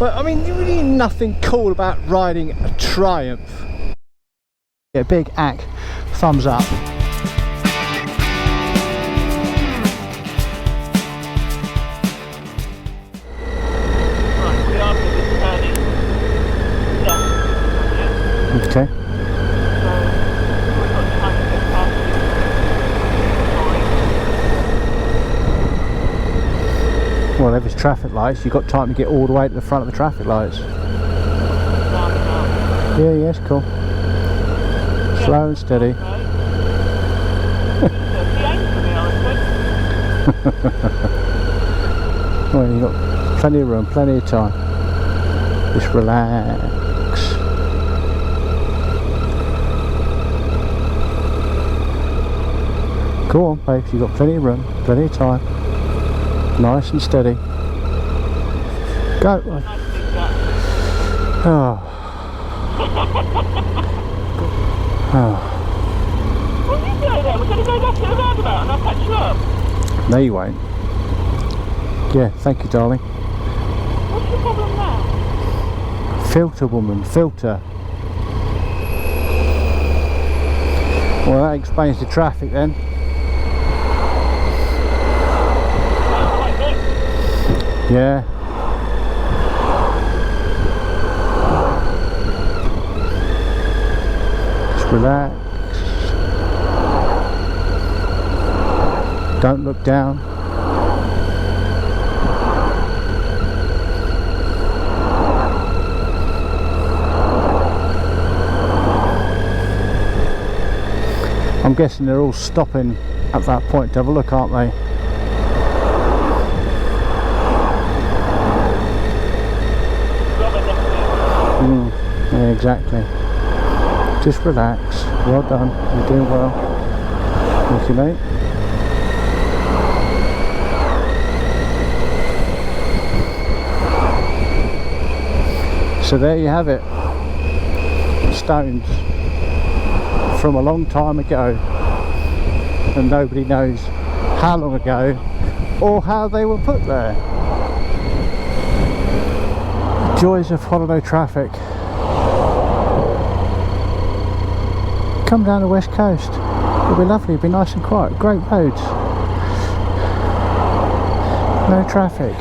But I mean, really nothing cool about riding a Triumph. Yeah, big ack, thumbs up. Okay. Well, if it's traffic lights, you've got time to get all the way to the front of the traffic lights. Yeah, yes, cool. Slow and steady. Well, you've got plenty of room, plenty of time. Just relax. Go on, babes, you've got plenty of room, plenty of time. Nice and steady. Go. Oh. Oh. What are you doing there? We're going to go back to the roundabout and I'll catch you up. No, you won't. Yeah, thank you, darling. What's your problem now? Filter, woman, filter. Well, that explains the traffic then. Yeah. Just relax. Don't look down. I'm guessing they're all stopping at that point to have a look, aren't they? Yeah, exactly. Just relax. Well done. You're doing well. Thank you, mate. So there you have it. Stones from a long time ago, and nobody knows how long ago or how they were put there. Joys of holiday traffic. Come down the west coast, it'll be lovely, it'll be nice and quiet, great roads, no traffic.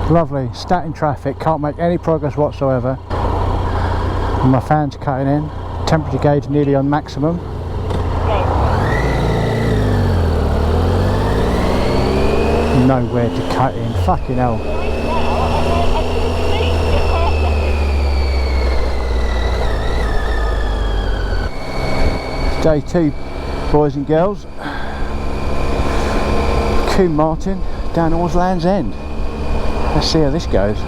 Lovely, stat in traffic, can't make any progress whatsoever. And my fan's cutting in, temperature gauge nearly on maximum. Nowhere to cut in, fucking hell. Day 2, boys and girls. Coombe Martin down towards Land's End. Let's see how this goes.